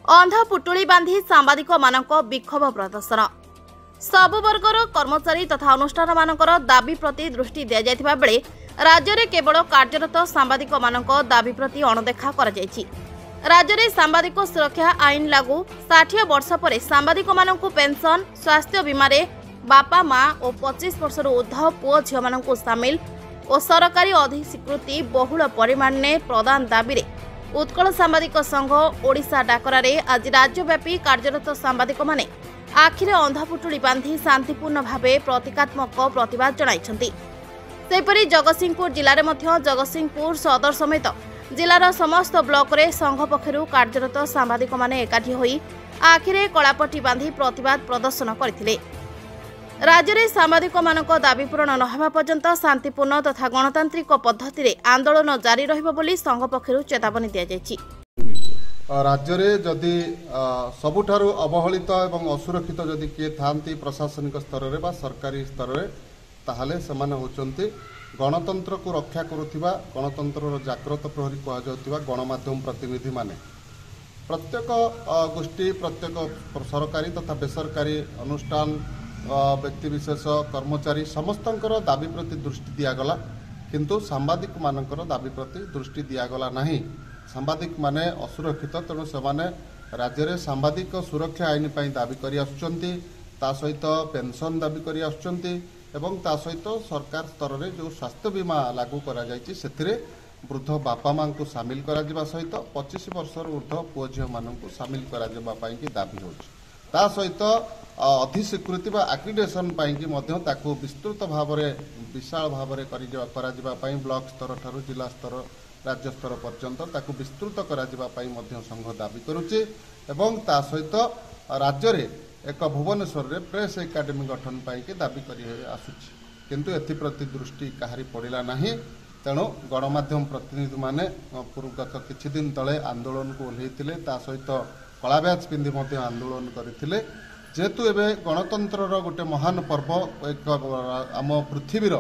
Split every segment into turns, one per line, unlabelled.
अंधा पुटुली बांधी सांबादिक मानक विक्षोभ प्रदर्शन सबु वर्गर कर्मचारी तथा अनुष्ठान मानकर दाबी प्रति दृष्टि दिया जायथिबा बेले राज्य में केवल कार्यरत सांबादिक मानक दाबी प्रति अणदेखा करा जायछि। राज्य में सांबादिक सुरक्षा आईन लागू 60 वर्ष पर सांबादिक मानक पेंशन स्वास्थ्य बीमा बापा माँ और 25 वर्ष ऊर्ध्व पुओ झील मानक सामिल और सरकारी अधिस्वीकृति बहुल परिमाण में प्रदान दाबी रे उत्कल सांबादिक संघ ओडिशा डाकरारे आज राज्यव्यापी कार्यरत सांबादिक माने आखिरे अंधापुटुली बांधी शांतिपूर्ण भावे प्रतीकात्मक प्रतिवाद जणाइछन्ति। सेपरि जगतसिंहपुर जिले में जगतसिंहपुर सदर समेत जिलार समस्त ब्लॉक रे संघ पक्षरु कार्यरत सांबादिक माने एकाठी होई आखिरे कलापट्टी बांधी प्रतिवाद प्रदर्शन करथिले। राज्य में सांबादिक मानक दाबी पूरण न होगा पर्यंत शांतिपूर्ण तथा गणतांत्रिक पद्धति रे आंदोलन जारी रहिबो बोली संघ पक्षरु चेतावनी दिया जायछि।
राज्य रे जदि सबुठारु अवहेलित एवं असुरक्षित जदि किए थांती प्रशासनिक स्तर रे बा सरकारी स्तर रे ताहाले सेमाने होचंती गणतंत्र को रक्षा करुथिबा गणतंत्र जागृत प्रहरी कहा जाउथिबा गणमाध्यम प्रतिनिधि माने प्रत्येक गोष्ठी प्रत्येक सरकारी तथा बेसरकारी अनुष्ठान व्यक्तिविशेष कर्मचारी समस्तंकर दाबी प्रति दृष्टि दिगला किंतु सांबादिक मानकर दाबी प्रति दृष्टि दिगला नहीं। सांबादिक माने असुरक्षित तेणु से राज्य में सांबादिक सुरक्षा आईन पर दाबी कर सहित पेंशन दाबी कर सहित सरकार स्तर में जो स्वास्थ्य बीमा लागू कर वृद्ध बापा माँ को सामिल करा सहित 25 वर्ष ऊर्ध्व पुओ झील मानू सामिल करा दाबी हो सहित अधिस्वीकृति आक्रिडेशन विस्तृत भाव विशाल भाव ब्लॉक स्तर ठारू जिला स्तर राज्य स्तर पर्यंत विस्तृत करने संघ दाबी करुच्चे एवं ता सहित राज्य रे एक भुवनेश्वर रे प्रेस एकाडेमी गठन पाई दाबी कर आसुची किंतु एप्रति दृष्टि कहारी पड़ा नहीं। तेणु गणमाध्यम प्रतिनिधि माने गत किछि दिन तले आंदोलन को ओह्लैथिले ता सहित कला बैच पिंधि आंदोलन करथिले जेहेतु एबे गणतंत्र गोटे महान पर्व एक आम पृथ्वीर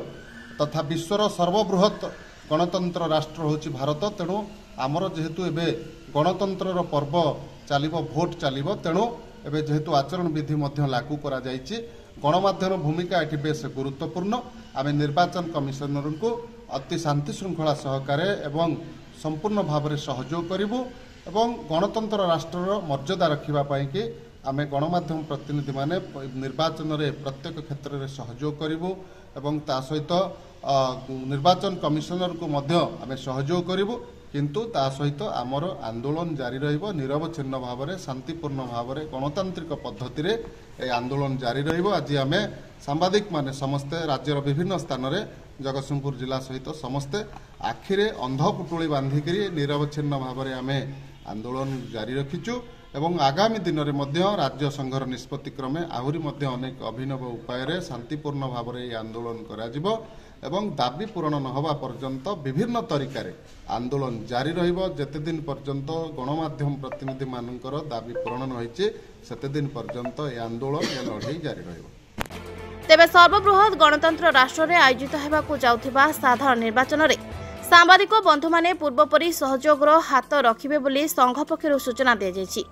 तथा विश्वर सर्वबृहत गणतंत्र राष्ट्र होची भारत तेणु आमर जेहेतु एबे गणतंत्र पर्व चलिबो भोट चलिबो तेणु एबे जेहेतु आचरण विधि मध्य लागू करा जायछि गणमाध्यम भूमिका एठी बेस गुरुत्वपूर्ण। आमे निर्वाचन कमिशनर को अति शांति श्रृंखला सहकारे एवं संपूर्ण भाव में सहयोग करिबु एवं गणतंत्र राष्ट्र मर्यादा रखिबा पई कि आमे गणमाध्यम प्रतिनिधि माने निर्वाचन रे प्रत्येक क्षेत्र में सहयोग करिबु एवं ता सहित निर्वाचन कमिशनर को मध्य आमे सहयोग करिबु किंतु ता सहित आमर आंदोलन जारी रहिबो निरवच्छिन्न भाव में शांतिपूर्ण भाव में गणतांत्रिक पद्धति रे ए आंदोलन जारी रहिबो। आज आमे सांबादिक माने समस्ते राज्यर विभिन्न स्थान रे जगतसिंहपुर जिला सहित समस्ते आखिरे अंध पुटुली बांधिकी निरवच्छिन्न भाव में आमे आंदोलन जारी रखिचु एवं आगामी दिन में राज्य संघर निष्पत्ति क्रमे आहुरी अनेक अभिनव उपाय शांतिपूर्ण भाव में आंदोलन करा एवं दाबी पूरण न होगा पर्यंत विभिन्न तरीकार आंदोलन जारी रहिबो जेते दिन पर्यंत गणमाध्यम प्रतिनिधि मानकर दाबी पूरण न होइचे सेते दिन पर्यंत ए आंदोलन ए लड़ाई जारी रहिबो।
तेबे सर्वबृहत गणतंत्र राष्ट्र रे आयोजित हेबाकू जाउथिबा साधारण निर्वाचन रे सांबादिक बंधु माने पूर्वपरि सहयोगर हाथ रखिबे बोली संघ पक्षरु सूचना दिया जायछि।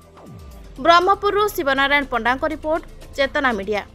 ब्रह्मपुरु शिवनारायण पंडाଙ୍କ रिपोर्ट चेतना मीडिया।